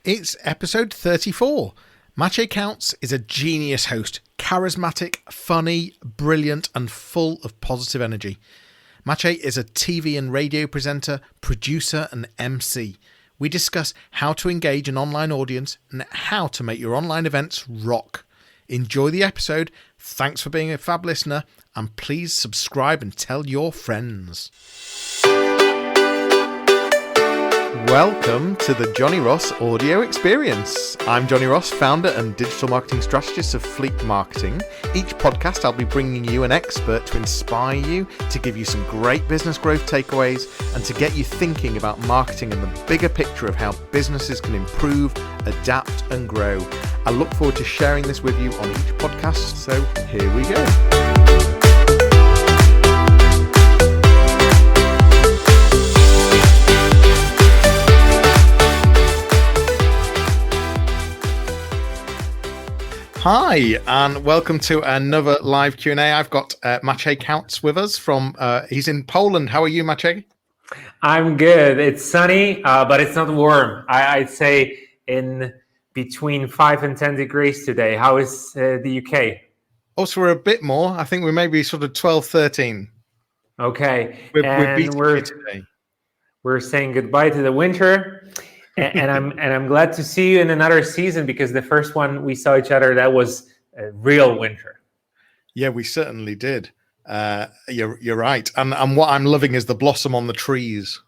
It's episode 34. Maciej Kautz is a genius host, charismatic, funny, brilliant, and full of positive energy. Maciej is a TV and radio presenter, producer, and MC. We discuss how to engage an online audience and how to make your online events rock. Enjoy the episode. Thanks for being a fab listener, and please subscribe and tell your friends. Welcome to the Johnny Ross audio experience. I'm Johnny Ross, founder and digital marketing strategist of Fleek Marketing. Each podcast, I'll be bringing you an expert to inspire you, to give you some great business growth takeaways, and to get you thinking about marketing and the bigger picture of how businesses can improve, adapt, and grow. I look forward to sharing this with you on each podcast, so here we go. Hi, and welcome to another live Q&A. I've got Maciej Kautz with us from, he's in Poland. How are you, Maciej? I'm good. It's sunny, but it's not warm. I'd say in between 5 and 10 degrees today. How is the UK? Also, we're a bit more. I think we're maybe sort of 12, 13. Okay. We're saying goodbye to the winter. and I'm glad to see you in another season, because the first one we saw each other, that was a real winter. Yeah, we certainly did. You're right. And what I'm loving is the blossom on the trees.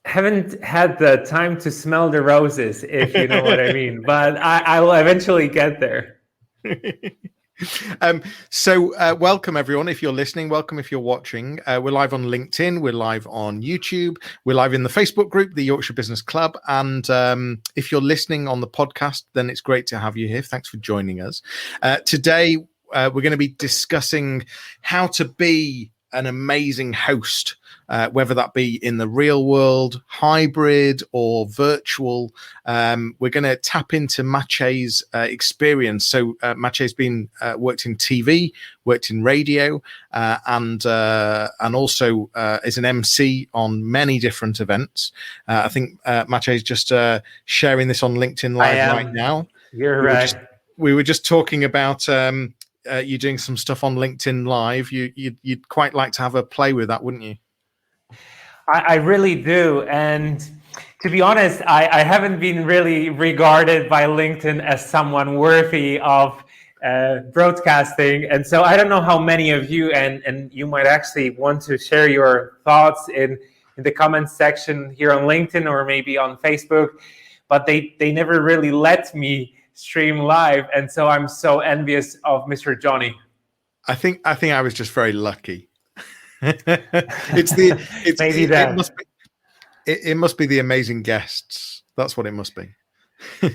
Haven't had the time to smell the roses, if you know what I mean, but I will eventually get there. So welcome everyone. If you're listening, welcome if you're watching. We're live on LinkedIn, we're live on YouTube, we're live in the Facebook group, the Yorkshire Business Club, and if you're listening on the podcast, then it's great to have you here. Thanks for joining us. Today we're going to be discussing how to be an amazing host, whether that be in the real world, hybrid, or virtual. We're going to tap into Maciej's experience. So Maciej's been worked in TV, worked in radio, and also is an MC on many different events. I think Maciej's just sharing this on LinkedIn Live right now. You're right. We were just talking about you doing some stuff on LinkedIn Live. You'd quite like to have a play with that, wouldn't you? I really do. And to be honest, I haven't been really regarded by LinkedIn as someone worthy of broadcasting. And so I don't know how many of you, and you might actually want to share your thoughts in the comments section here on LinkedIn or maybe on Facebook, but they never really let me stream live. And so I'm so envious of Mr. Johnny. I think I was just very lucky. It must be the amazing guests. That's what it must be.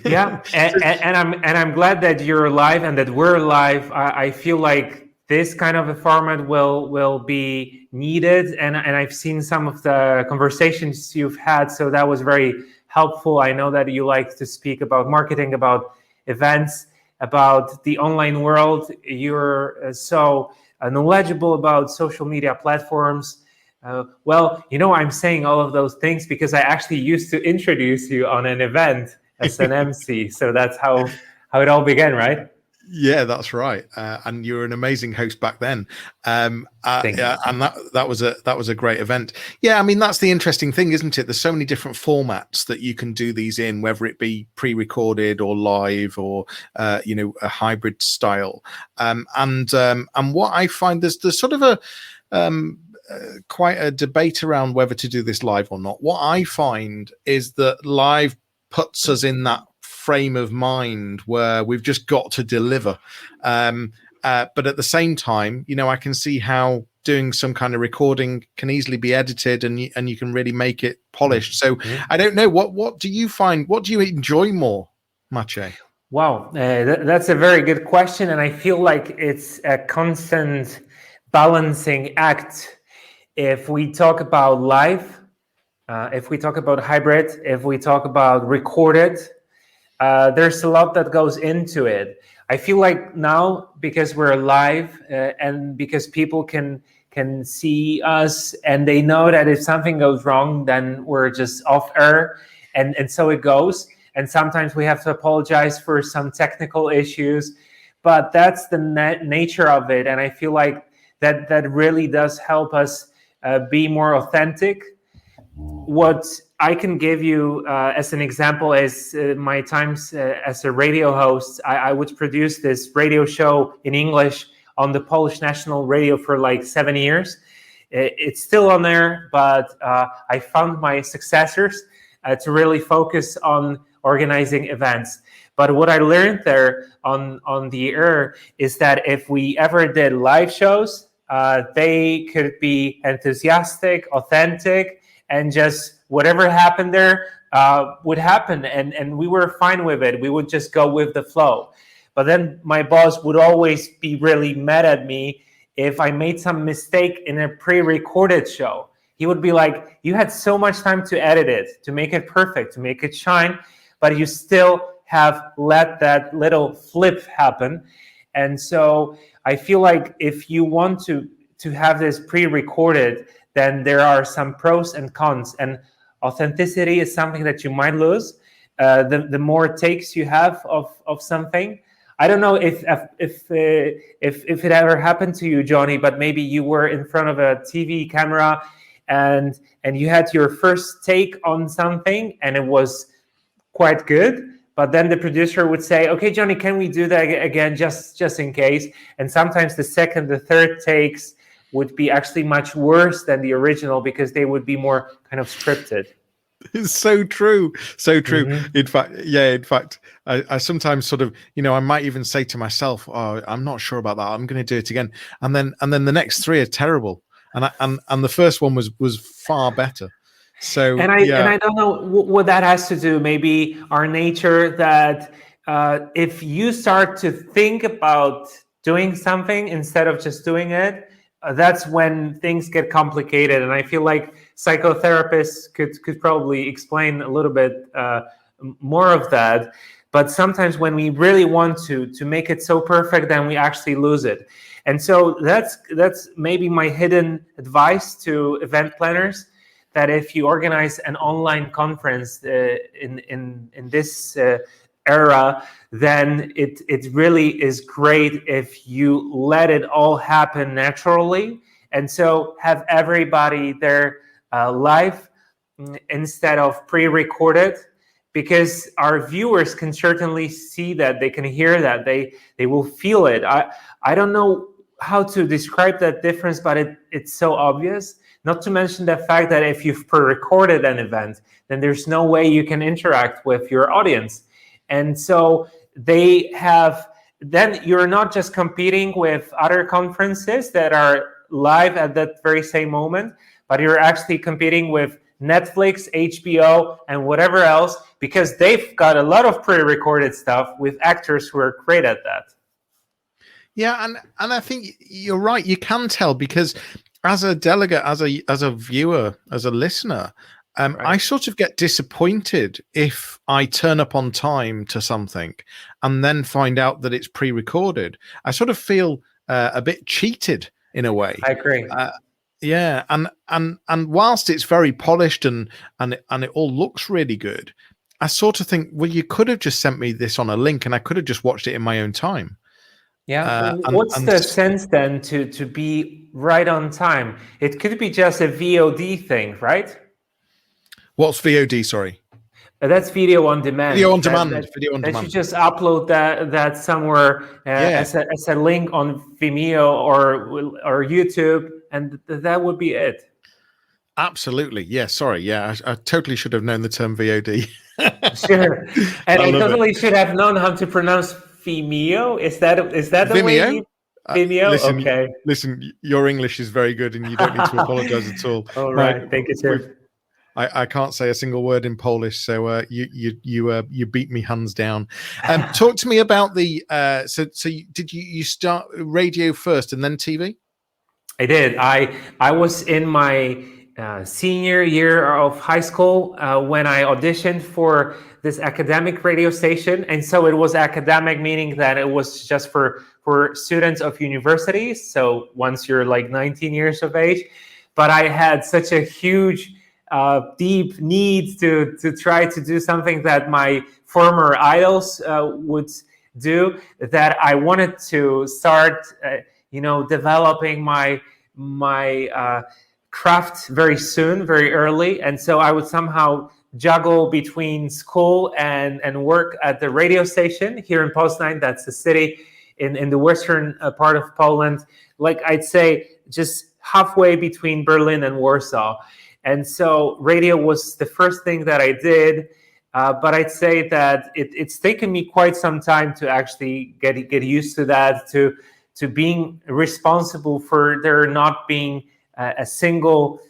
Yeah, and I'm glad that you're live and that we're live. I feel like this kind of a format will be needed, and I've seen some of the conversations you've had, so that was very helpful. I know that you like to speak about marketing, about events, about the online world. You're so knowledgeable about social media platforms. I'm saying all of those things because I actually used to introduce you on an event as an MC. So that's how it all began, right? Yeah, that's right. And you were an amazing host back then. And that was a great event. Yeah, I mean, that's the interesting thing, isn't it? There's so many different formats that you can do these in, whether it be pre-recorded or live or a hybrid style. And what I find, there's sort of quite a debate around whether to do this live or not. What I find is that live puts us in that frame of mind where we've just got to deliver. But at the same time, I can see how doing some kind of recording can easily be edited and you can really make it polished. So I don't know, what do you find? What do you enjoy more, Maciej? Wow, that's a very good question. And I feel like it's a constant balancing act. If we talk about live, if we talk about hybrid, if we talk about recorded, there's a lot that goes into it. I feel like now, because we're live and because people can see us and they know that if something goes wrong, then we're just off air and so it goes. And sometimes we have to apologize for some technical issues, but that's the nature of it. And I feel like that really does help us be more authentic. What I can give you as an example is my times as a radio host. I would produce this radio show in English on the Polish national radio for like 7 years. It's still on there, but I found my successors to really focus on organizing events. But what I learned there on the air is that if we ever did live shows, they could be enthusiastic, authentic, and just whatever happened there would happen. And we were fine with it. We would just go with the flow. But then my boss would always be really mad at me if I made some mistake in a pre-recorded show. He would be like, you had so much time to edit it, to make it perfect, to make it shine, but you still have let that little flip happen. And so I feel like if you want to have this pre-recorded, then there are some pros and cons. And authenticity is something that you might lose. The more takes you have of something. I don't know if it ever happened to you, Johnny, but maybe you were in front of a TV camera and you had your first take on something and it was quite good. But then the producer would say, okay, Johnny, can we do that again just in case? And sometimes the second, the third takes would be actually much worse than the original because they would be more kind of scripted. It's so true. So true. Mm-hmm. In fact, I sometimes sort of, I might even say to myself, oh, I'm not sure about that. I'm going to do it again. And then the next three are terrible. And the first one was far better. So, and I don't know what that has to do. Maybe our nature that if you start to think about doing something instead of just doing it, that's when things get complicated. And I feel like psychotherapists could probably explain a little bit more of that. But sometimes when we really want to make it so perfect, then we actually lose it. And so that's maybe my hidden advice to event planners, that if you organize an online conference in this era, then it really is great if you let it all happen naturally. And so have everybody there live instead of pre-recorded, because our viewers can certainly see that, they can hear that, they will feel it. I don't know how to describe that difference, but it's so obvious. Not to mention the fact that if you've pre-recorded an event, then there's no way you can interact with your audience. And so then you're not just competing with other conferences that are live at that very same moment, but you're actually competing with Netflix, HBO, and whatever else, because they've got a lot of pre-recorded stuff with actors who are great at that. Yeah, and I think you're right. You can tell, because as a delegate, as a viewer, as a listener, right, I sort of get disappointed if I turn up on time to something and then find out that it's pre-recorded. I sort of feel a bit cheated in a way. I agree. Yeah, and whilst it's very polished and it all looks really good, I sort of think, well, you could have just sent me this on a link and I could have just watched it in my own time. Yeah. What's the sense then to be right on time? It could be just a VOD thing, right? What's VOD? Sorry. That's video on demand. Video on demand. Video on demand. You just upload that somewhere as a link on Vimeo or YouTube, and that would be it. Absolutely. Yeah. Sorry. Yeah. I totally should have known the term VOD. Sure. And I totally should have known how to pronounce Vimeo. Is that the Vimeo? way? Vimeo. Okay. Listen, your English is very good, and you don't need to apologize at all. All right. Thank you, sir. I can't say a single word in Polish, so you beat me hands down. Talk to me about the so did you start radio first and then TV? I did. I was in my senior year of high school when I auditioned for this academic radio station, and so it was academic, meaning that it was just for students of universities. So once you're like 19 years of age, but I had such a huge deep need to try to do something that my former idols would do, that I wanted to start, developing my craft very soon, very early. And so I would somehow juggle between school and work at the radio station here in Poznań. That's the city in the western part of Poland. Like I'd say just halfway between Berlin and Warsaw. And so radio was the first thing that I did. But I'd say that it's taken me quite some time to actually get used to that, to being responsible for there not being a single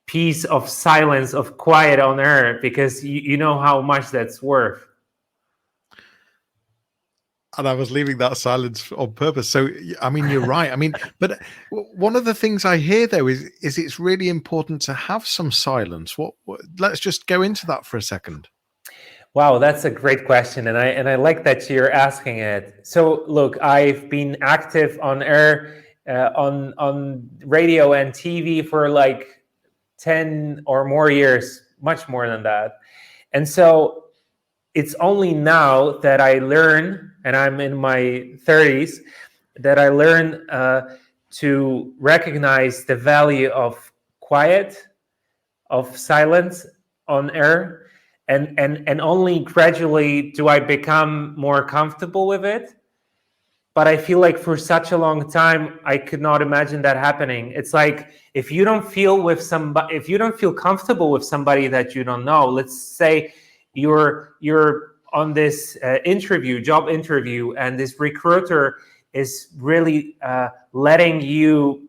piece of silence, of quiet on air, because you know how much that's worth. And I was leaving that silence on purpose. So, I mean, you're right. I mean, but one of the things I hear, though, is it's really important to have some silence. What let's just go into that for a second. Wow, that's a great question. And I like that you're asking it. So, look, I've been active on air, on radio and TV for like 10 or more years, much more than that. And so it's only now that I learn, and I'm in my 30s, that I learn to recognize the value of quiet, of silence on air, and only gradually do I become more comfortable with it. But I feel like for such a long time, I could not imagine that happening. It's like if you don't feel comfortable with somebody that you don't know, let's say you're on this job interview, and this recruiter is really letting you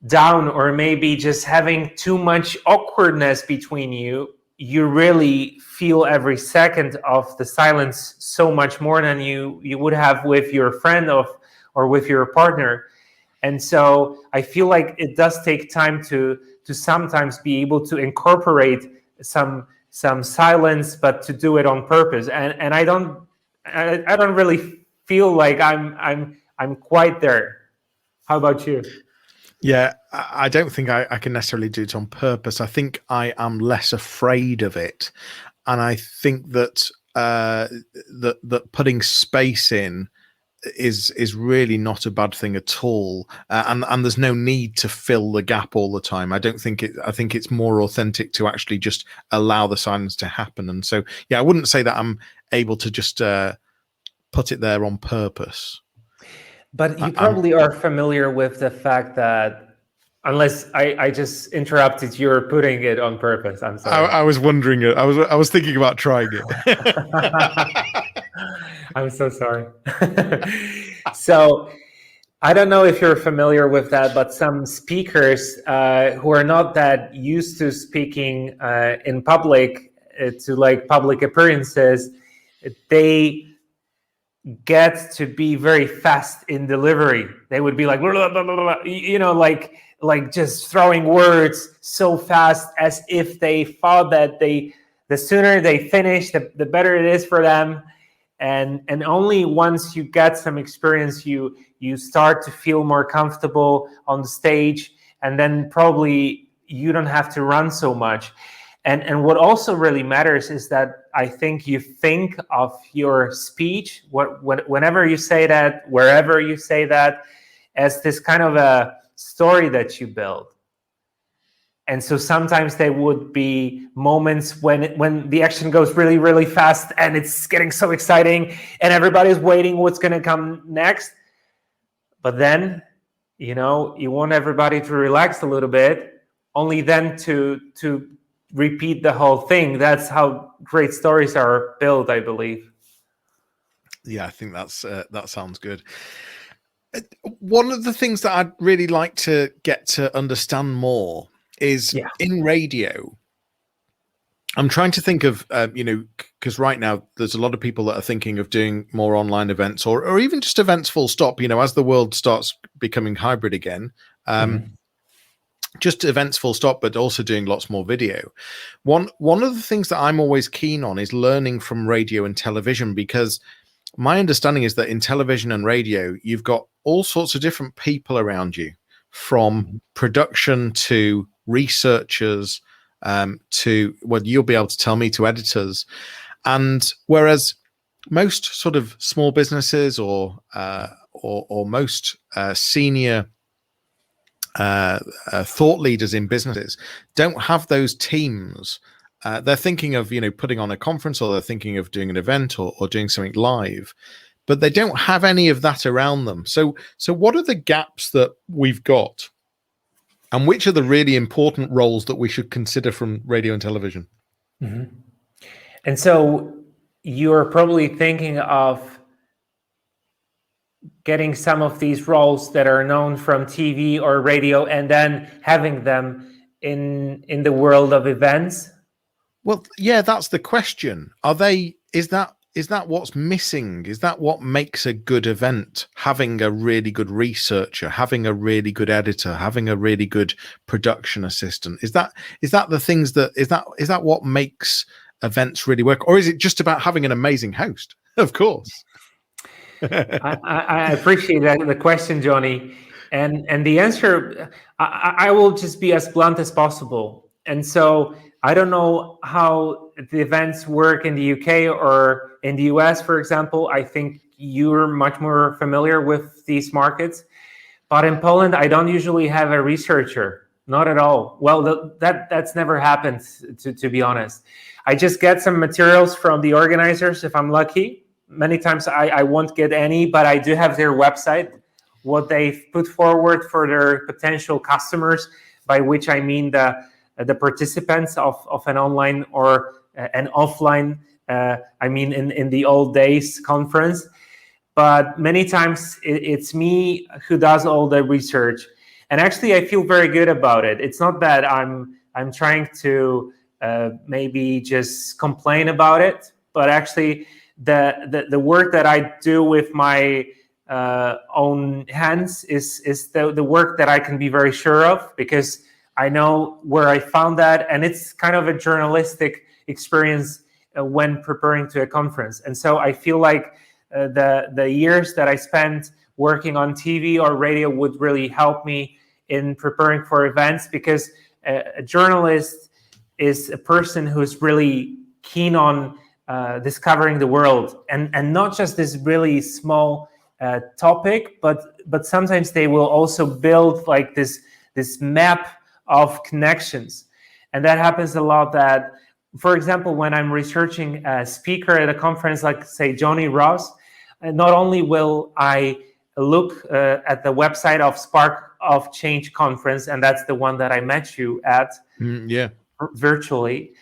down, or maybe just having too much awkwardness between you, you really feel every second of the silence so much more than you would have with your friend or with your partner. And so I feel like it does take time to sometimes be able to incorporate some silence, but to do it on purpose. And I don't really feel like I'm quite there. How about you? Yeah, I don't think I can necessarily do it on purpose. I think I am less afraid of it, and I think that that putting space in is really not a bad thing at all, and there's no need to fill the gap all the time. I think it's more authentic to actually just allow the silence to happen. And so, yeah, I wouldn't say that I'm able to just put it there on purpose. But you probably are familiar with the fact that, unless I just interrupted, you're putting it on purpose. I'm sorry. I was wondering it. I was thinking about trying it. I'm so sorry. So I don't know if you're familiar with that, but some speakers who are not that used to speaking in public, to like public appearances, they get to be very fast in delivery. They would be like, blah, blah, blah, blah, like just throwing words so fast, as if they thought that the sooner they finish, the better it is for them. And only once you get some experience, you start to feel more comfortable on the stage, and then probably you don't have to run so much. And what also really matters is that I think you think of your speech, whenever you say that, wherever you say that, as this kind of a story that you build. And so sometimes there would be moments when the action goes really, really fast, and it's getting so exciting, and everybody's waiting what's going to come next. But then, you want everybody to relax a little bit, only then to repeat the whole thing. That's how great stories are built, I believe. Yeah, I think that sounds good. One of the things that I'd really like to get to understand more is in radio. I'm trying to think of, because right now there's a lot of people that are thinking of doing more online events, or even just events full stop, as the world starts becoming hybrid again. Just events full stop, but also doing lots more video. One of the things that I'm always keen on is learning from radio and television, because my understanding is that in television and radio, you've got all sorts of different people around you, from production to researchers, to, well, you'll be able to tell me, to editors. And whereas most sort of small businesses or most senior thought leaders in businesses don't have those teams. They're thinking of, putting on a conference, or they're thinking of doing an event or doing something live, but they don't have any of that around them. So what are the gaps that we've got, and which are the really important roles that we should consider from radio and television? Mm-hmm. And so you're probably thinking of getting some of these roles that are known from TV or radio and then having them in the world of events. Well, yeah, that's the question. Is that what's missing? Is that what makes a good event? Having a really good researcher, having a really good editor, having a really good production assistant. Is that the things that is that what makes events really work? Or is it just about having an amazing host? Of course. I appreciate that, the question, Johnny. And the answer, I will just be as blunt as possible. And so I don't know how the events work in the UK or in the US, for example. I think you're much more familiar with these markets. But in Poland, I don't usually have a researcher, not at all. Well, that's never happened, to be honest. I just get some materials from the organizers if I'm lucky. Many times I won't get any, but I do have their website, what they've put forward for their potential customers, by which I mean the participants of an online or an offline, in the old days conference. But many times it's me who does all the research. And actually, I feel very good about it. It's not that I'm trying to maybe just complain about it, but actually the work that I do with my own hands is the work that I can be very sure of, because I know where I found that, and it's kind of a journalistic experience when preparing to a conference. And so I feel like the years that I spent working on TV or radio would really help me in preparing for events, because a journalist is a person who's really keen on discovering the world, and not just this really small topic, but sometimes they will also build like this map of connections. And that happens a lot. That, for example, when I'm researching a speaker at a conference like, say, Johnny Ross, not only will I look at the website of Spark of Change conference, and that's the one that I met you at virtually.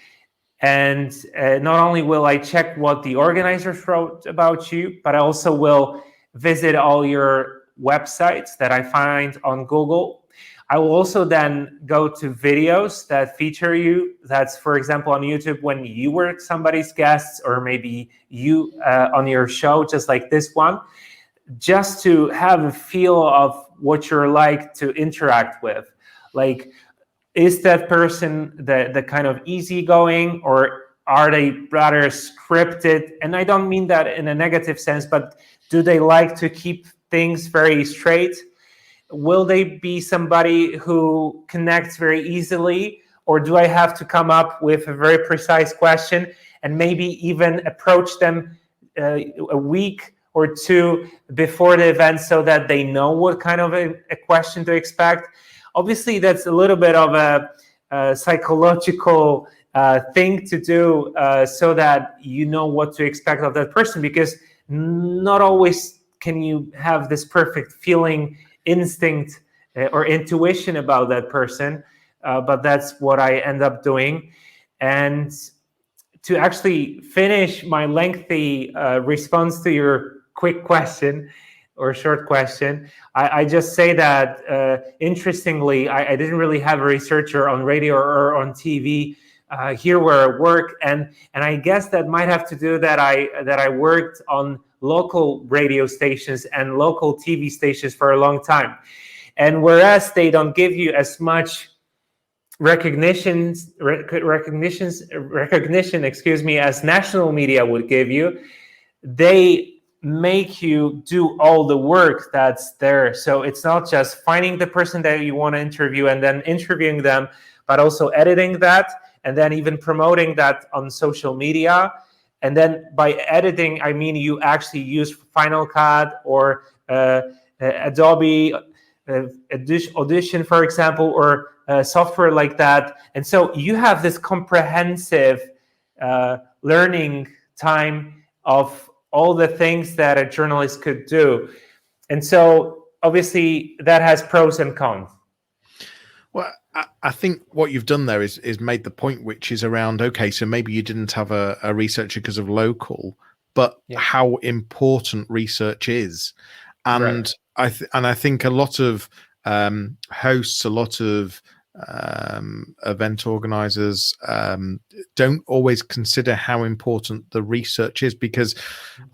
And not only will I check what the organizers wrote about you, but I also will visit all your websites that I find on Google. I will also then go to videos that feature you. That's, for example, on YouTube when you were somebody's guests, or maybe you on your show, just like this one, just to have a feel of what you're like to interact with. Like, is that person the kind of easygoing, or are they rather scripted? And I don't mean that in a negative sense, but do they like to keep things very straight? Will they be somebody who connects very easily, or do I have to come up with a very precise question and maybe even approach them a week or two before the event so that they know what kind of a question to expect? Obviously, that's a little bit of a psychological thing to do so that you know what to expect of that person, because not always can you have this perfect feeling, instinct, or intuition about that person, but that's what I end up doing. And to actually finish my lengthy response to your quick question or short question, I just say that interestingly, I didn't really have a researcher on radio or on TV here where I work, and I guess that might have to do that I worked on local radio stations and local TV stations for a long time. And whereas they don't give you as much recognition, as national media would give you, they make you do all the work that's there. So it's not just finding the person that you want to interview and then interviewing them, but also editing that, and then even promoting that on social media. And then by editing, I mean you actually use Final Cut or Adobe Audition, for example, or software like that. And so you have this comprehensive learning time of all the things that a journalist could do. And so obviously that has pros and cons. Well, I think what you've done there is made the point, which is around, okay, so maybe you didn't have a researcher because of local, but how important research is. And I think a lot of hosts, a lot of event organizers don't always consider how important the research is, because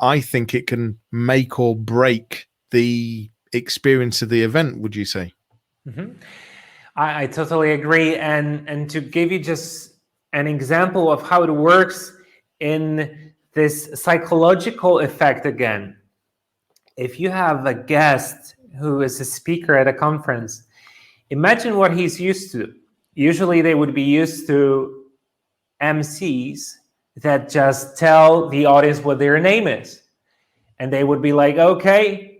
I think it can make or break the experience of the event. Would you say? Mm-hmm. I totally agree. And to give you just an example of how it works in this psychological effect again, if you have a guest who is a speaker at a conference, imagine what he's used to. Usually they would be used to MCs that just tell the audience what their name is. And they would be like, okay,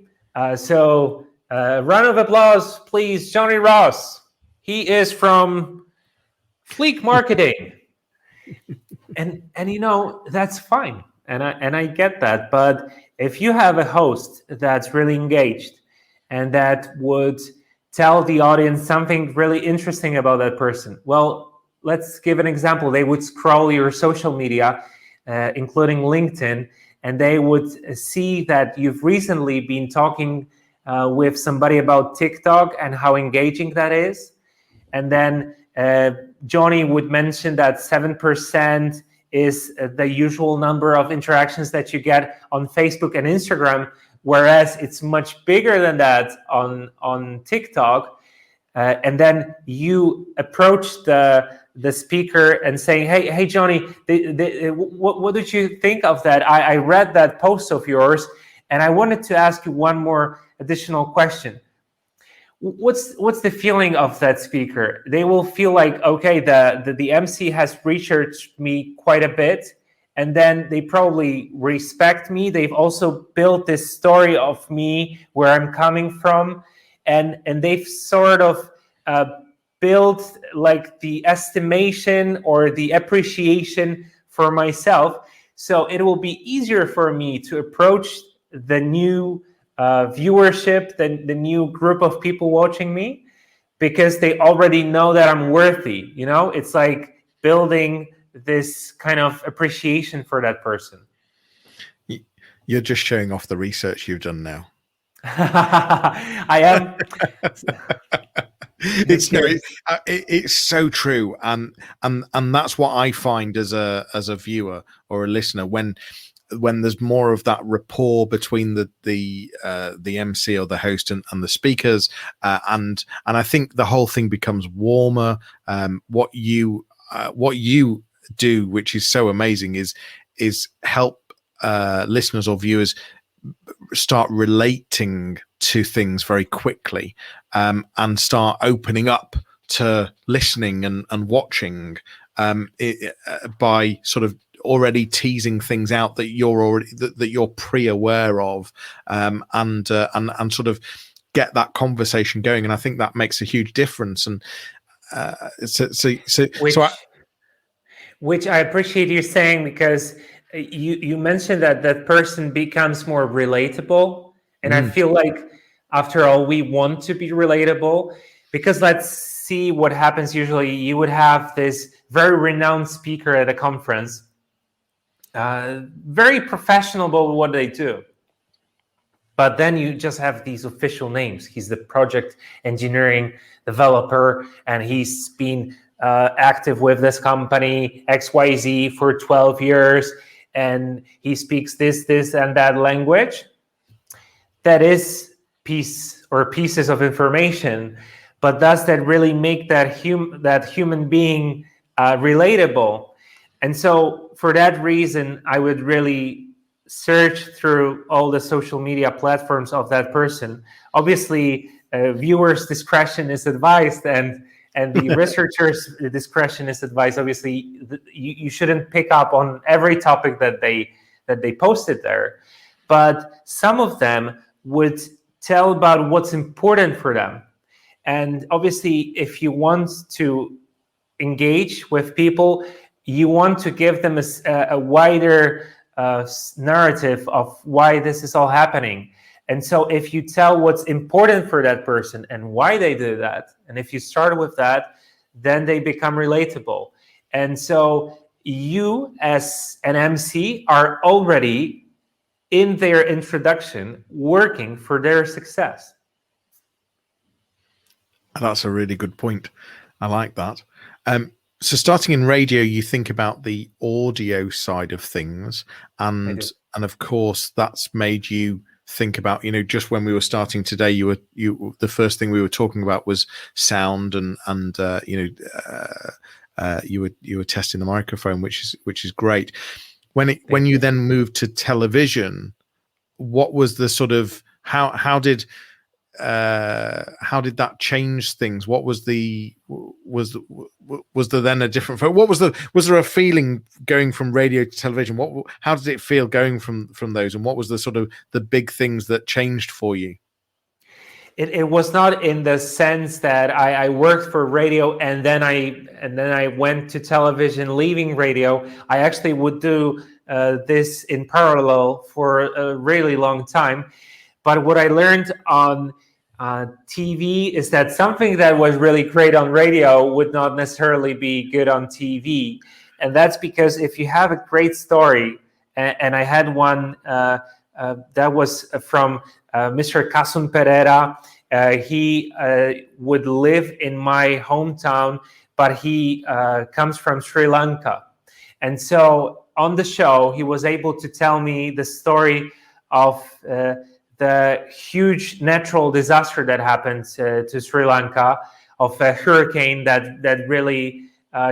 so round of applause, please, Johnny Ross. He is from Fleek Marketing. and you know, that's fine. And I get that. But if you have a host that's really engaged and that would tell the audience something really interesting about that person, well, let's give an example. They would scroll your social media, including LinkedIn, and they would see that you've recently been talking with somebody about TikTok and how engaging that is. And then Johnny would mention that 7% is the usual number of interactions that you get on Facebook and Instagram, whereas it's much bigger than that on TikTok. And then you approach the speaker and saying, hey Johnny, what did you think of that? I read that post of yours, and I wanted to ask you one more additional question. What's the feeling of that speaker? They will feel like, okay, the MC has researched me quite a bit, and then they probably respect me. They've also built this story of me, where I'm coming from, and they've sort of built like the estimation or the appreciation for myself. So it will be easier for me to approach the new viewership, the new group of people watching me, because they already know that I'm worthy. You know, it's like building this kind of appreciation for that person. You're just showing off the research you've done now. I am. It's so true, and that's what I find as a viewer or a listener when there's more of that rapport between the MC or the host and the speakers, and I think the whole thing becomes warmer. What you do, which is so amazing, is help listeners or viewers start relating to things very quickly, and start opening up to listening and watching by sort of already teasing things out that you're pre-aware of, and sort of get that conversation going. And I think that makes a huge difference. And which I appreciate you saying, because you mentioned that person becomes more relatable, and I feel like after all, we want to be relatable, because let's see what happens. Usually you would have this very renowned speaker at a conference, very professional about what they do, but then you just have these official names. He's the project engineering developer, and he's been active with this company XYZ for 12 years, and he speaks this and that language. That is pieces of information, but does that really make that human being relatable? And so for that reason, I would really search through all the social media platforms of that person. Obviously, viewers' discretion is advised, and and the researcher's discretion is advised. Obviously, you shouldn't pick up on every topic that they posted there, but some of them would tell about what's important for them. And obviously, if you want to engage with people, you want to give them a wider narrative of why this is all happening. And so if you tell what's important for that person and why they do that, and if you start with that, then they become relatable. And so you as an MC are already in their introduction working for their success. That's a really good point. I like that. So starting in radio, you think about the audio side of things, and of course that's made you think about, just when we were starting today, the first thing we were talking about was sound, and you were testing the microphone, which is great. When you then moved to television, what was the sort of how did that change things? What was there then a different? Was there a feeling going from radio to television? How did it feel going from those? And what was the sort of the big things that changed for you? It was not in the sense that I worked for radio and then I went to television, leaving radio. I actually would do this in parallel for a really long time. But what I learned on TV is that something that was really great on radio would not necessarily be good on TV. And that's because if you have a great story, and I had one that was from Mr. Kasun Pereira. He would live in my hometown, but he comes from Sri Lanka. And so on the show, he was able to tell me the story of the huge natural disaster that happened to Sri Lanka, of a hurricane that really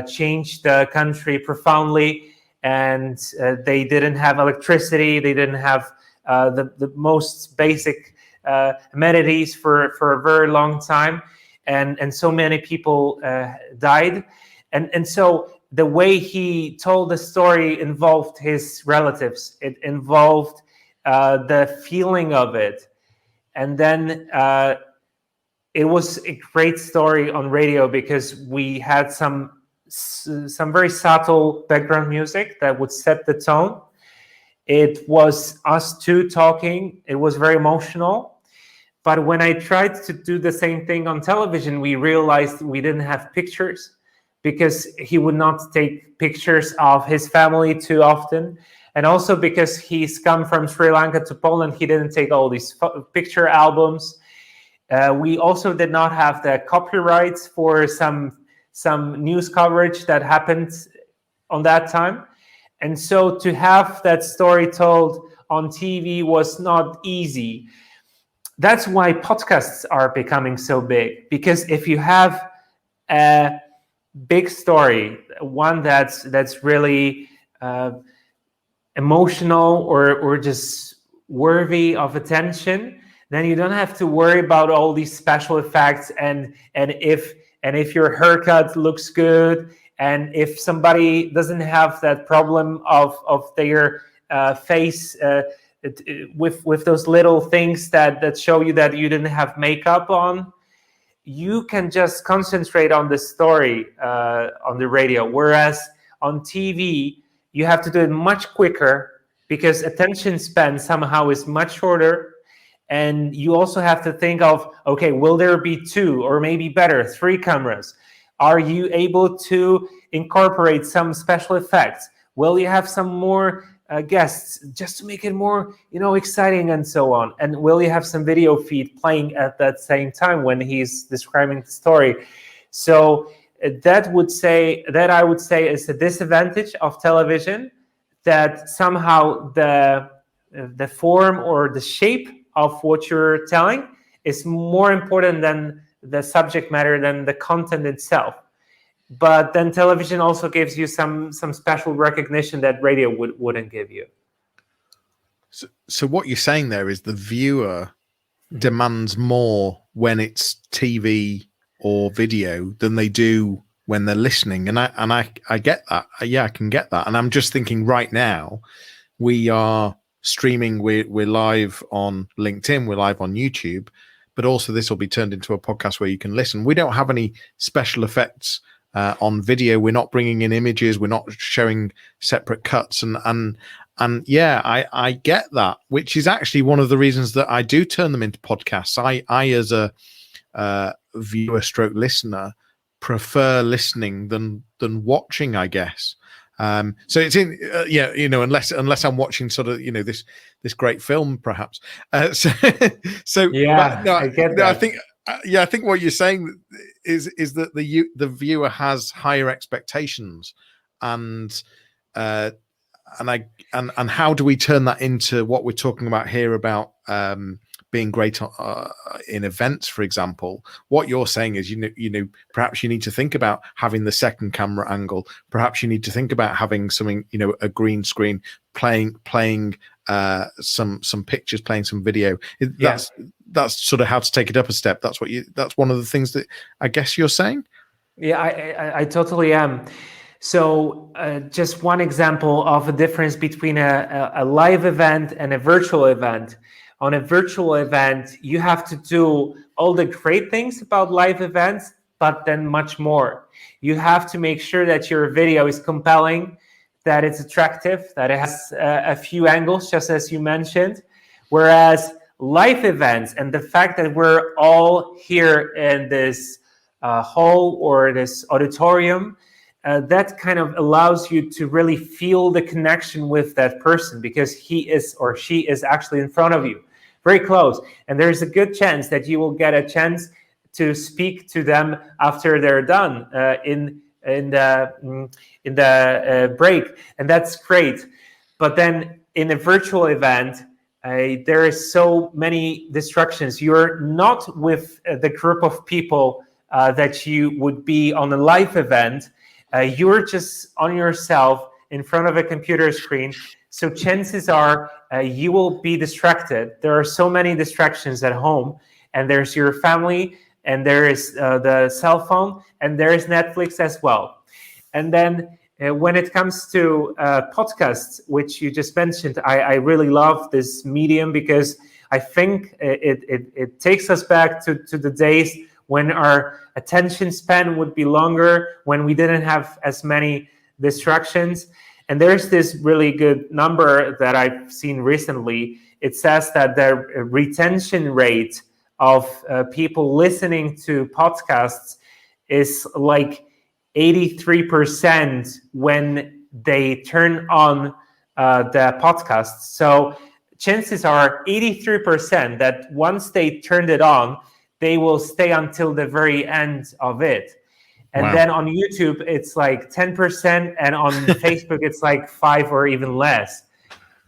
changed the country profoundly. And they didn't have electricity. They didn't have the most basic amenities for a very long time. And so many people died. And so the way he told the story involved his relatives. It involved the feeling of it. And then it was a great story on radio because we had some very subtle background music that would set the tone. It was us two talking. It was very emotional. But when I tried to do the same thing on television, we realized we didn't have pictures because he would not take pictures of his family too often. And also because he's come from Sri Lanka to Poland, he didn't take all these picture albums. We also did not have the copyrights for some news coverage that happened on that time. And so to have that story told on TV was not easy. That's why podcasts are becoming so big, because if you have a big story, one that's really emotional or just worthy of attention, then you don't have to worry about all these special effects and if your haircut looks good, and if somebody doesn't have that problem of their face with those little things that show you that you didn't have makeup on, you can just concentrate on the story on the radio. Whereas on TV, you have to do it much quicker because attention span somehow is much shorter. And you also have to think of, okay, will there be 2 or maybe better 3 cameras? Are you able to incorporate some special effects? Will you have some more guests just to make it more, exciting and so on? And will you have some video feed playing at that same time when he's describing the story? So that I would say is a disadvantage of television, that somehow the form or the shape of what you're telling is more important than the subject matter, than the content itself. But then television also gives you some special recognition that radio wouldn't give you. So what you're saying there is the viewer demands more when it's TV or video than they do when they're listening. And I get that. Yeah, I can get that. And I'm just thinking right now, we are streaming, we're live on LinkedIn, we're live on YouTube, but also this will be turned into a podcast where you can listen. We don't have any special effects on video. We're not bringing in images. We're not showing separate cuts. And yeah, I get that, which is actually one of the reasons that I do turn them into podcasts. I as a viewer stroke listener prefer listening than watching, I guess. So it's in unless I'm watching sort of this great film perhaps. So yeah, no, I get that. I think what you're saying is that the viewer has higher expectations, and how do we turn that into what we're talking about here about being great in events, for example? What you're saying is, perhaps you need to think about having the second camera angle. Perhaps you need to think about having something, a green screen, playing some pictures, playing some video. That's sort of how to take it up a step. That's one of the things that I guess you're saying. Yeah, I totally am. So just one example of a difference between a live event and a virtual event. On a virtual event, you have to do all the great things about live events, but then much more. You have to make sure that your video is compelling, that it's attractive, that it has a few angles, just as you mentioned. Whereas live events, and the fact that we're all here in this hall or this auditorium, that kind of allows you to really feel the connection with that person, because he is or she is actually in front of you, very close. And there's a good chance that you will get a chance to speak to them after they're done in the break, and that's great. But then in a virtual event, there is so many distractions. You're not with the group of people that you would be on a live event. You're just on yourself in front of a computer screen. So chances are you will be distracted. There are so many distractions at home, and there's your family, and there is the cell phone, and there is Netflix as well. And then when it comes to podcasts, which you just mentioned, I really love this medium, because I think it takes us back to the days when our attention span would be longer, when we didn't have as many distractions. And there's this really good number that I've seen recently. It says that the retention rate of people listening to podcasts is like 83% when they turn on the podcast. So chances are 83% that once they turned it on, they will stay until the very end of it. And wow. Then on YouTube, it's like 10%, and on Facebook, it's like 5 or even less.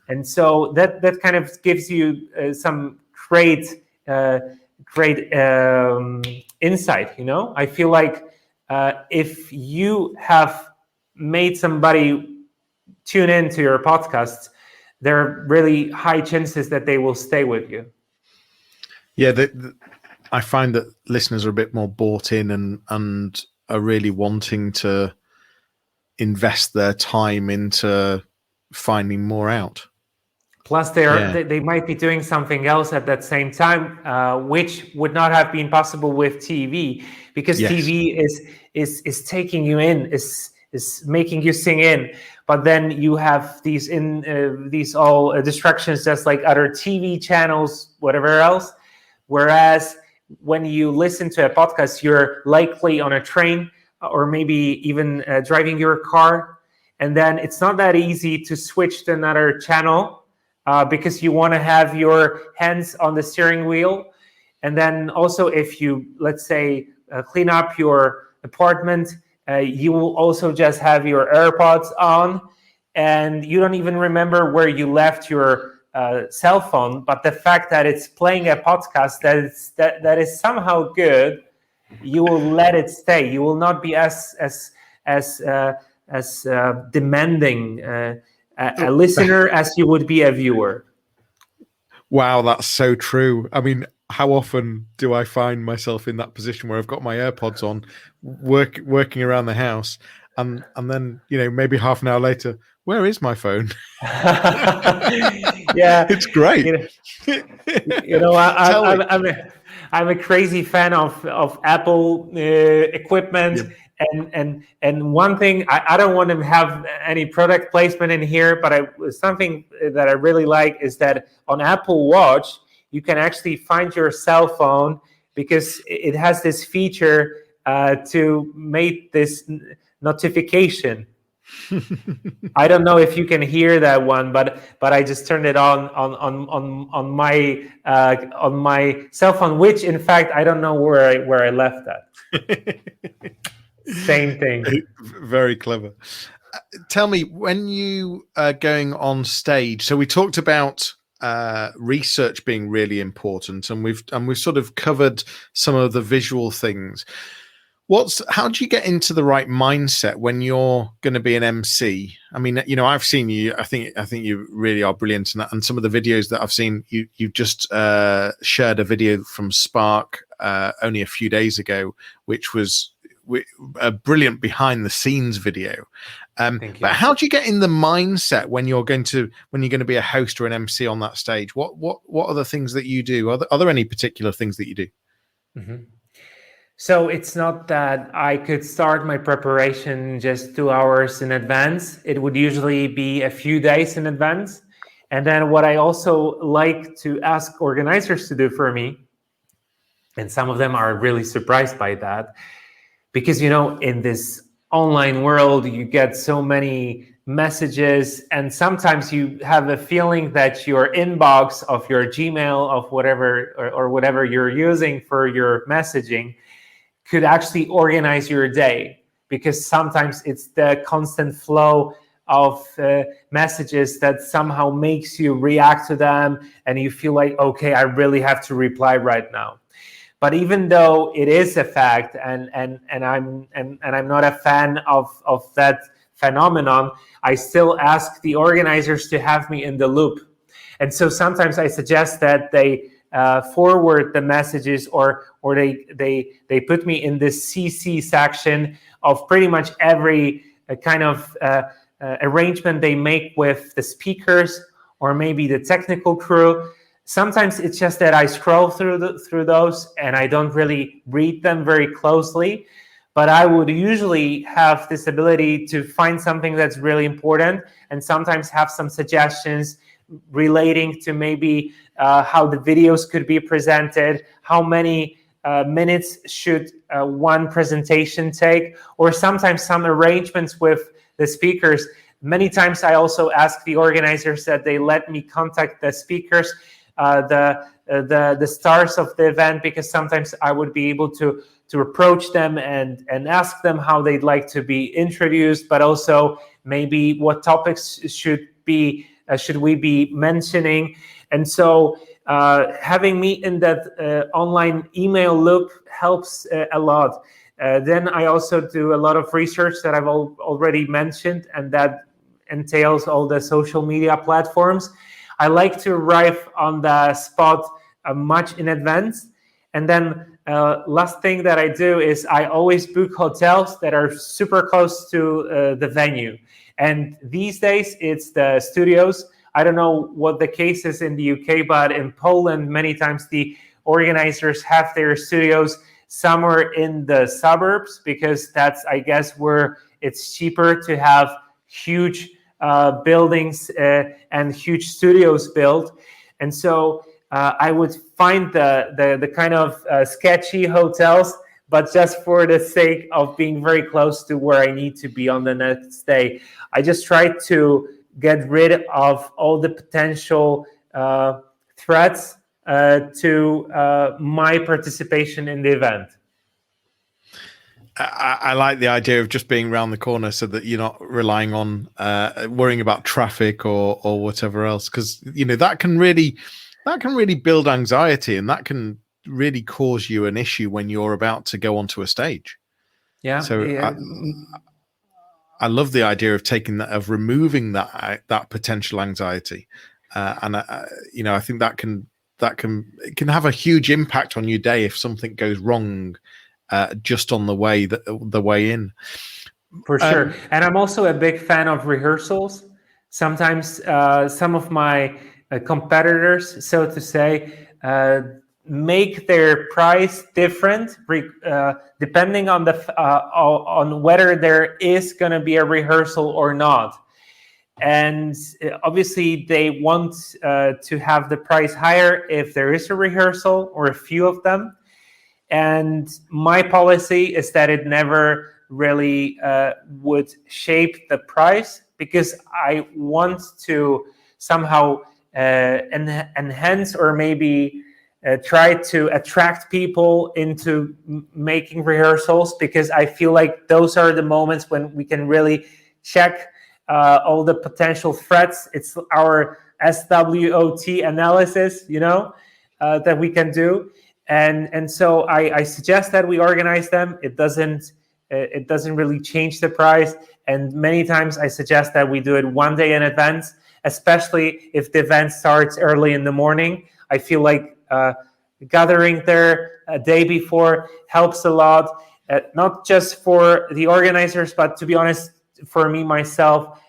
And so that kind of gives you some great insight. I feel like if you have made somebody tune into your podcasts, there are really high chances that they will stay with you. Yeah, I find that listeners are a bit more bought in and are really wanting to invest their time into finding more out. Plus, they might be doing something else at that same time, which would not have been possible with TV, because TV is taking you in, is making you sing in. But then you have these all distractions, just like other TV channels, whatever else. Whereas when you listen to a podcast, you're likely on a train or maybe even driving your car. And then it's not that easy to switch to another channel because you want to have your hands on the steering wheel. And then also if you, let's say, clean up your apartment, you will also just have your AirPods on, and you don't even remember where you left your cell phone, but the fact that it's playing a podcast that is somehow good, you will let it stay. You will not be as demanding a listener as you would be a viewer. Wow, that's so true. I mean, how often do I find myself in that position where I've got my AirPods on, working around the house, and then maybe half an hour later, where is my phone? Yeah, It's great. I'm a crazy fan of Apple equipment. Yep. And one thing, I don't want to have any product placement in here, but something that I really like is that on Apple Watch you can actually find your cell phone, because it has this feature to make this notification. I don't know if you can hear that one, but I just turned it on my cell phone, which in fact I don't know where I left that. Same thing. Very clever. Tell me, when you are going on stage, so we talked about research being really important, and we've sort of covered some of the visual things. How do you get into the right mindset when you're going to be an MC? I mean, I've seen you. I think you really are brilliant, and some of the videos that I've seen, you've just shared a video from Spark only a few days ago, which was a brilliant behind the scenes video. But how do you get in the mindset when you're going to be a host or an MC on that stage? What are the things that you do? Are there any particular things that you do? Mm-hmm. So it's not that I could start my preparation just 2 hours in advance. It would usually be a few days in advance. And then what I also like to ask organizers to do for me, and some of them are really surprised by that, because, in this online world, you get so many messages, and sometimes you have a feeling that your inbox of your Gmail, of whatever, or whatever you're using for your messaging, could actually organize your day, because sometimes it's the constant flow of messages that somehow makes you react to them, and you feel like, okay, I really have to reply right now. But even though it is a fact, and I'm not a fan of that phenomenon, I still ask the organizers to have me in the loop. And so sometimes I suggest that they forward the messages, or they put me in this CC section of pretty much every kind of arrangement they make with the speakers, or maybe the technical crew. Sometimes it's just that I scroll through those and I don't really read them very closely, but I would usually have this ability to find something that's really important, and sometimes have some suggestions relating to maybe how the videos could be presented, how many minutes should one presentation take, or sometimes some arrangements with the speakers. Many times I also ask the organizers that they let me contact the speakers, the stars of the event, because sometimes I would be able to approach them and ask them how they'd like to be introduced, but also maybe what topics should we be mentioning. And so having me in that online email loop helps a lot. Then I also do a lot of research that I've already mentioned, and that entails all the social media platforms. I like to arrive on the spot much in advance. And then last thing that I do is I always book hotels that are super close to the venue. And these days it's the studios. I don't know what the case is in the UK, but in Poland, many times the organizers have their studios somewhere in the suburbs, because that's, I guess, where it's cheaper to have huge buildings and huge studios built. And so I would find the kind of sketchy hotels, but just for the sake of being very close to where I need to be on the next day. I just try to get rid of all the potential threats to my participation in the event. I like the idea of just being around the corner, so that you're not relying on worrying about traffic or whatever else, because that can really build anxiety, and that can really cause you an issue when you're about to go onto a stage. Yeah. So yeah. I love the idea of removing that potential anxiety, and I think that can it can have a huge impact on your day if something goes wrong just on the way in. For sure. And I'm also a big fan of rehearsals. Sometimes some of my competitors, so to say, make their price different depending on on whether there is going to be a rehearsal or not. And obviously they want to have the price higher if there is a rehearsal or a few of them. And my policy is that it never really would shape the price, because I want to somehow enhance or maybe try to attract people into making rehearsals, because I feel like those are the moments when we can really check all the potential threats. It's our SWOT analysis, that we can do. And so I suggest that we organize them. It doesn't really change the price. And many times I suggest that we do it one day in advance, especially if the event starts early in the morning. I feel like gathering there a day before helps a lot, not just for the organizers, but to be honest, for me myself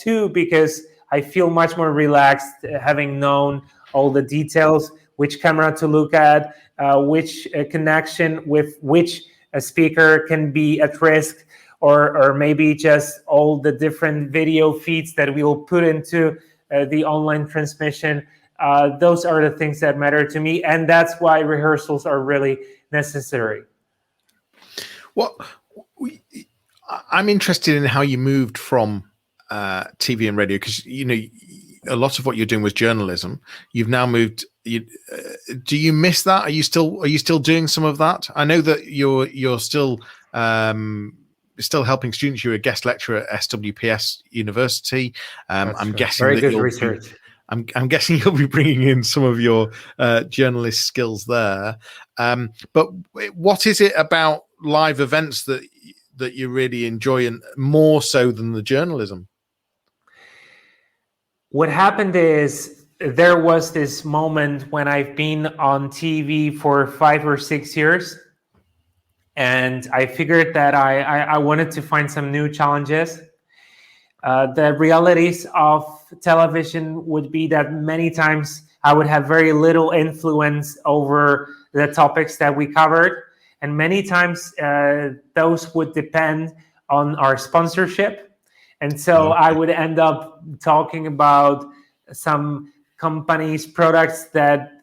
too, because I feel much more relaxed having known all the details, which camera to look at, which connection with which speaker can be at risk, or maybe just all the different video feeds that we will put into the online transmission. Those are the things that matter to me, and that's why rehearsals are really necessary. Well, I'm interested in how you moved from TV and radio, because a lot of what you're doing was journalism. You've now moved. Do you miss that? Are you still doing some of that? I know that you're still helping students. You're a guest lecturer at SWPS University. I'm guessing very good research. I'm guessing you'll be bringing in some of your journalist skills there. But what is it about live events that you really enjoy, and more so than the journalism? What happened is there was this moment when I've been on TV for 5 or 6 years, and I figured that I wanted to find some new challenges. The realities of television would be that many times I would have very little influence over the topics that we covered. And many times those would depend on our sponsorship. And so I would end up talking about some companies' products that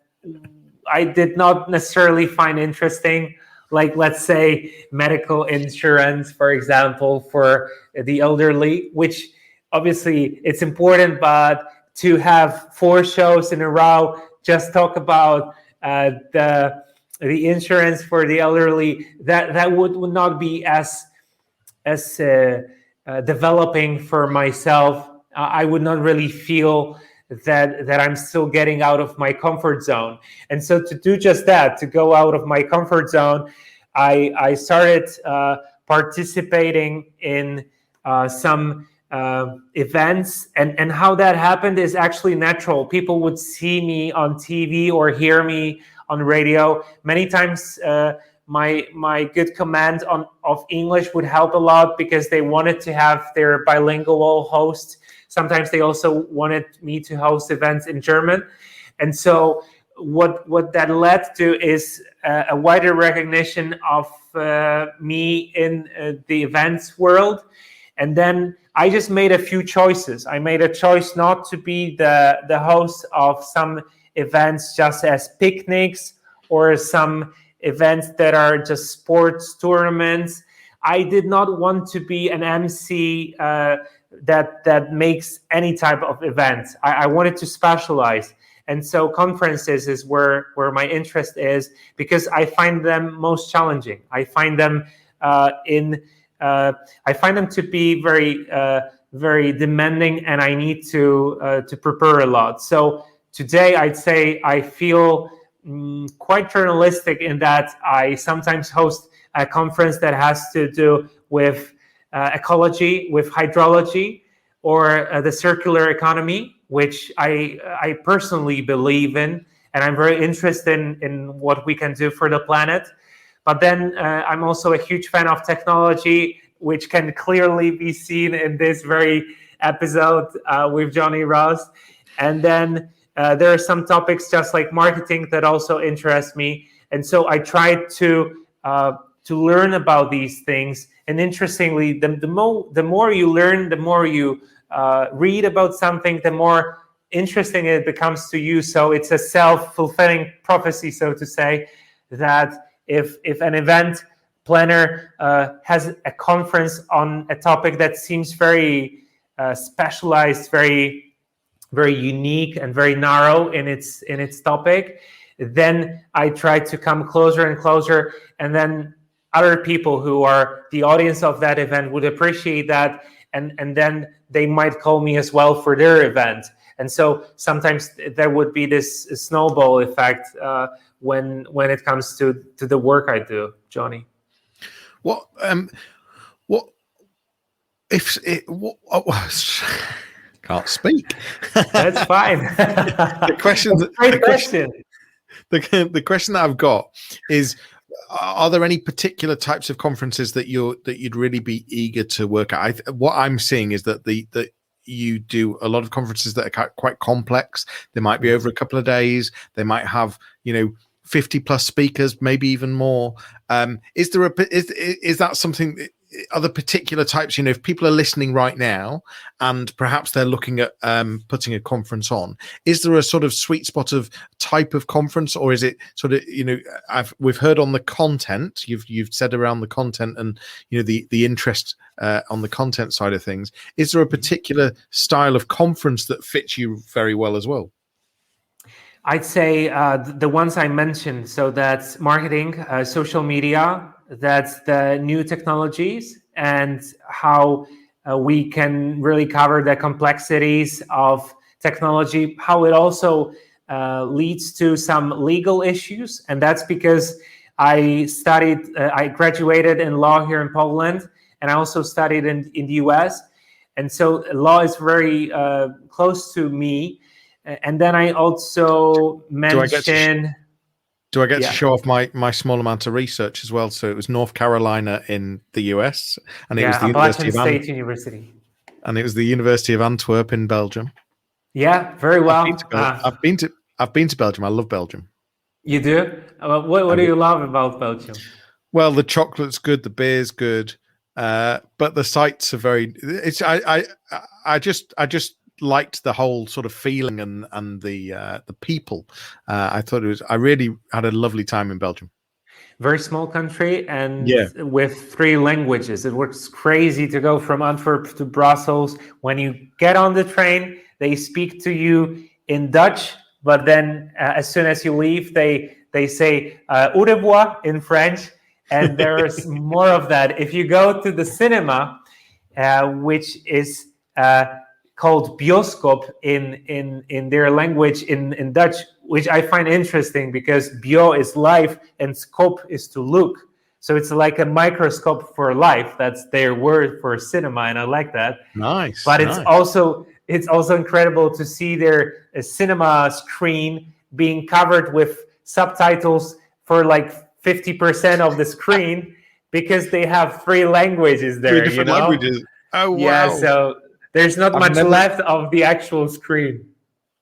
I did not necessarily find interesting, like, let's say, medical insurance, for example, for the elderly, which obviously it's important, but to have 4 shows in a row just talk about the insurance for the elderly, that would not be as developing for myself. I would not really feel that I'm still getting out of my comfort zone. And so to do just that, to go out of my comfort zone, I started participating in some events, and how that happened is actually natural. People would see me on TV or hear me on radio. Many times my good command of English would help a lot, because they wanted to have their bilingual host. Sometimes they also wanted me to host events in German. And so what that led to is a wider recognition of me in the events world. And then I just made a few choices. I made a choice not to be the host of some events just as picnics, or some events that are just sports tournaments. I did not want to be an MC that makes any type of events. I wanted to specialize. And so conferences is where my interest is, because I find them most challenging. I find them to be very, very demanding, and I need to prepare a lot. So today I'd say I feel quite journalistic in that I sometimes host a conference that has to do with ecology, with hydrology, or the circular economy, which I personally believe in. and I'm very interested in what we can do for the planet. But then I'm also a huge fan of technology, which can clearly be seen in this very episode with Johnny Ross. And then there are some topics just like marketing that also interest me. And so I try to learn about these things. And interestingly, the more you learn, the more you read about something, the more interesting it becomes to you. So it's a self-fulfilling prophecy, so to say, that if an event planner has a conference on a topic that seems very specialized, very unique, and very narrow in its topic, then I try to come closer and closer, and then other people who are the audience of that event would appreciate that, and then they might call me as well for their event. And so sometimes there would be this snowball effect when it comes to the work I do, Johnny. What if it? Can't speak. That's fine. The question that I've got is: are there any particular types of conferences that you'd really be eager to work at? What I'm seeing is that you do a lot of conferences that are quite complex. They might be over a couple of days. They might have 50 plus speakers, maybe even more. Is that something? Are there particular types? If people are listening right now and perhaps they're looking at putting a conference on, is there a sort of sweet spot of type of conference, or is it sort of we've heard on the content, you've said around the content and the interest on the content side of things. Is there a particular style of conference that fits you very well as well? I'd say the ones I mentioned. So that's marketing, social media. That's the new technologies and how we can really cover the complexities of technology, how it also leads to some legal issues. And that's because I graduated in law here in Poland, and I also studied in the US. And so law is very close to me. And then I also mentioned... Do I get to show off my small amount of research as well? So it was North Carolina in the US, and it was the University, and it was the University of Antwerp in Belgium. Yeah, very well. I've been to Belgium. I love Belgium. You do? What do you love about Belgium? Well, the chocolate's good, the beer's good, but the sights are very. I just liked the whole sort of feeling and the people. I really had a lovely time in Belgium. Very small country, and with 3 languages. It was crazy to go from Antwerp to Brussels. When you get on the train, they speak to you in Dutch, but then as soon as you leave, they say au revoir in French, and there's more of that. If you go to the cinema, which is called bioscoop in their language in Dutch, which I find interesting because bio is life and scope is to look. So it's like a microscope for life. That's their word for cinema, and I like that. Nice. But it's also incredible to see their cinema screen being covered with subtitles for like 50% of the screen because they have 3 languages there. 3 different languages. Oh wow. Yeah, so there's not much left of the actual screen.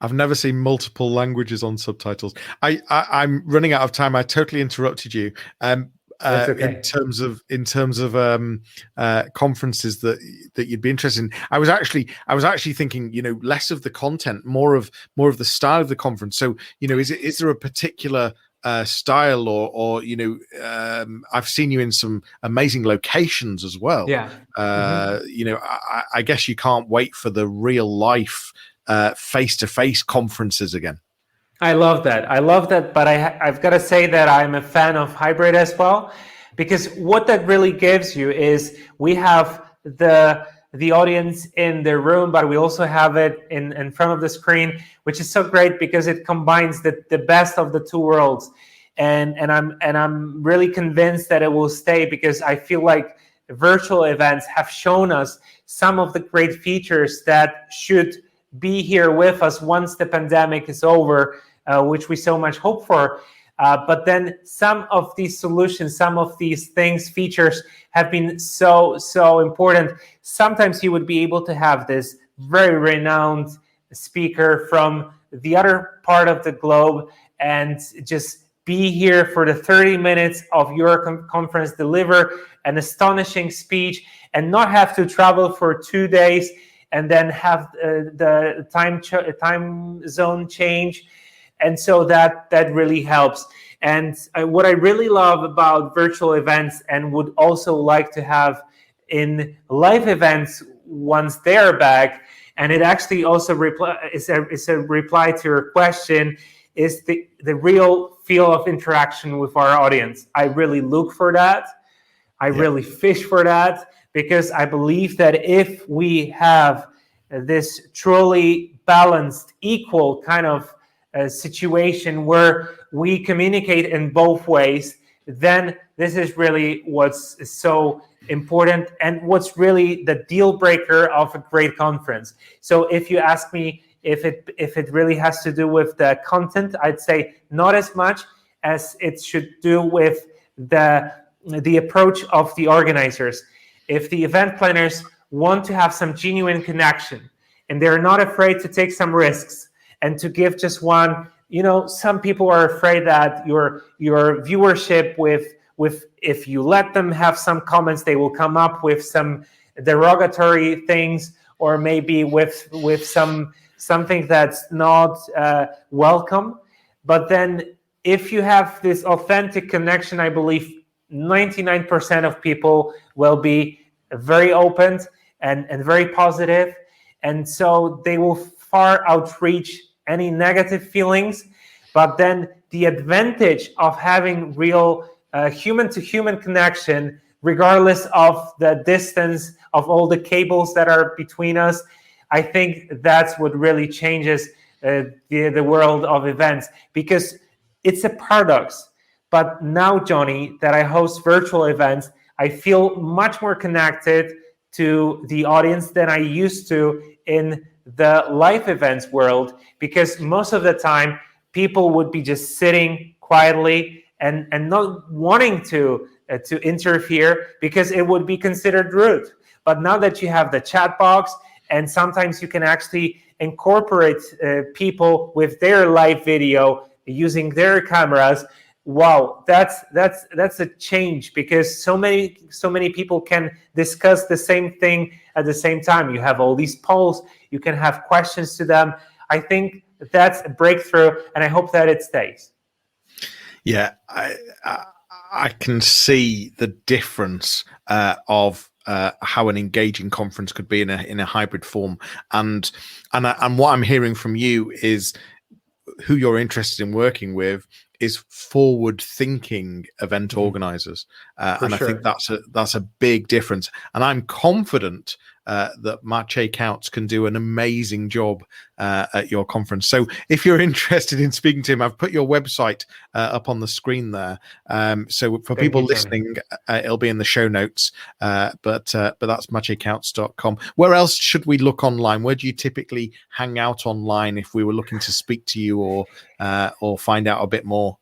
I've never seen multiple languages on subtitles. I'm running out of time. I totally interrupted you. That's okay. In terms of conferences that you'd be interested in, I was actually thinking, less of the content, more of the style of the conference. So, is there a particular style or I've seen you in some amazing locations as well. Yeah. I guess you can't wait for the real life face-to-face conferences again. I love that, but I've got to say that I'm a fan of hybrid as well, because what that really gives you is we have the audience in the room, but we also have it in front of the screen, which is so great because it combines the best of the 2 worlds. And I'm really convinced that it will stay, because I feel like virtual events have shown us some of the great features that should be here with us once the pandemic is over. which we so much hope for. But then some of these solutions, some of these things, features have been so important. Sometimes you would be able to have this very renowned speaker from the other part of the globe and just be here for the 30 minutes of your conference, deliver an astonishing speech, and not have to travel for 2 days and then have the time zone change. And so that really helps. And what I really love about virtual events and would also like to have in live events once they're back, and it actually also is a reply to your question, is the real feel of interaction with our audience. I really look for that. I really fish for that, because I believe that if we have this truly balanced, equal kind of situation where we communicate in both ways, then this is really what's so important and what's really the deal breaker of a great conference. So if you ask me if it really has to do with the content, I'd say not as much as it should do with the approach of the organizers. If the event planners want to have some genuine connection and they're not afraid to take some risks and to give just one, some people are afraid that your viewership with if you let them have some comments, they will come up with some derogatory things, or maybe with something that's not welcome. But then if you have this authentic connection, I believe 99% of people will be very open and very positive. And so they will far outreach any negative feelings. But then the advantage of having real human-to-human connection, regardless of the distance of all the cables that are between us, I think that's what really changes the world of events, because it's a paradox. But now, Johnny, that I host virtual events, I feel much more connected to the audience than I used to in the live events world, because most of the time people would be just sitting quietly and not wanting to interfere, because it would be considered rude. But now that you have the chat box, and sometimes you can actually incorporate people with their live video using their cameras. Wow, that's a change, because so many people can discuss the same thing at the same time. You have all these polls, you can have questions to them. I think that's a breakthrough, and I hope that it stays. Yeah, I can see the difference of how an engaging conference could be in a hybrid form, and what I'm hearing from you is who you're interested in working with is forward-thinking event organizers, and sure. I think that's a big difference. And I'm confident that Maciej Kautz can do an amazing job at your conference. So if you're interested in speaking to him, I've put your website up on the screen there. So for people listening, it'll be in the show notes. But that's maciejkautz.com. Where else should we look online? Where do you typically hang out online if we were looking to speak to you or find out a bit more?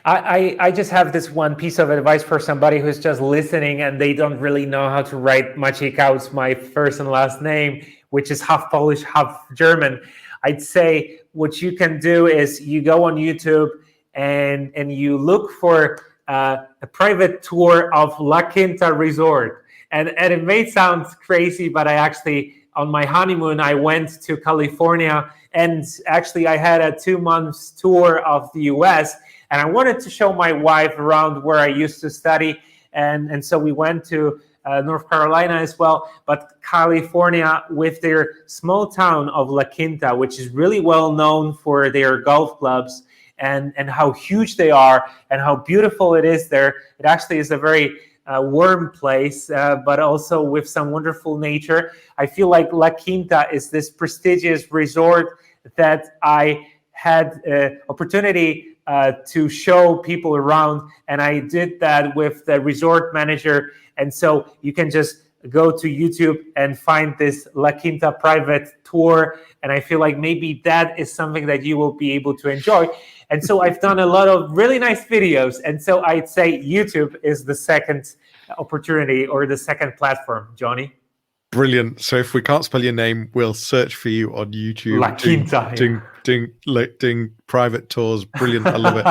I just have this one piece of advice for somebody who's just listening and they don't really know how to write Maciej Kautz, my first and last name, which is half Polish, half German. I'd say what you can do is you go on YouTube and you look for a private tour of La Quinta Resort. And it may sound crazy, but I actually, on my honeymoon, I went to California, and actually I had a 2-month tour of the US. And I wanted to show my wife around where I used to study. And so we went to North Carolina as well. But California, with their small town of La Quinta, which is really well known for their golf clubs and how huge they are and how beautiful it is there. It actually is a very warm place, but also with some wonderful nature. I feel like La Quinta is this prestigious resort that I had opportunity to show people around, and I did that with the resort manager. And so you can just go to YouTube and find this La Quinta private tour. And I feel like maybe that is something that you will be able to enjoy. And so I've done a lot of really nice videos. And so I'd say YouTube is the second opportunity or the second platform, Johnny. Brilliant. So if we can't spell your name, we'll search for you on YouTube. La Quinta. Doing private tours. Brilliant. I love it.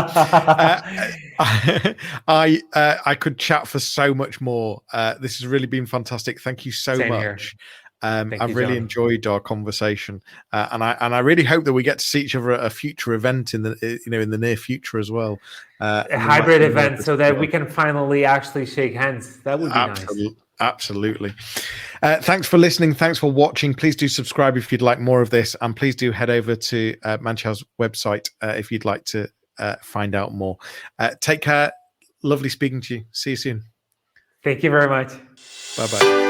I could chat for so much more. This has really been fantastic. Thank you so much. I've really enjoyed our conversation, and I really hope that we get to see each other at a future event in the near future as well. A hybrid event, so that we can finally actually shake hands. That would be nice. Absolutely. Thanks for listening. Thanks for watching. Please do subscribe if you'd like more of this, and please do head over to Maciej's website if you'd like to find out more. Take care. Lovely speaking to you. See you soon. Thank you very much. Bye-bye.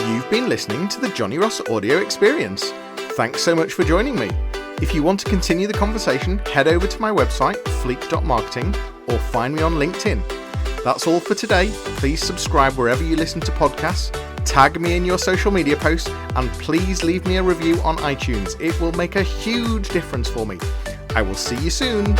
You've been listening to the Johnny Ross audio experience. Thanks so much for joining me. If you want to continue the conversation, head over to my website, fleek.marketing, or find me on LinkedIn. That's all for today. Please subscribe wherever you listen to podcasts, tag me in your social media posts, and please leave me a review on iTunes. It will make a huge difference for me. I will see you soon.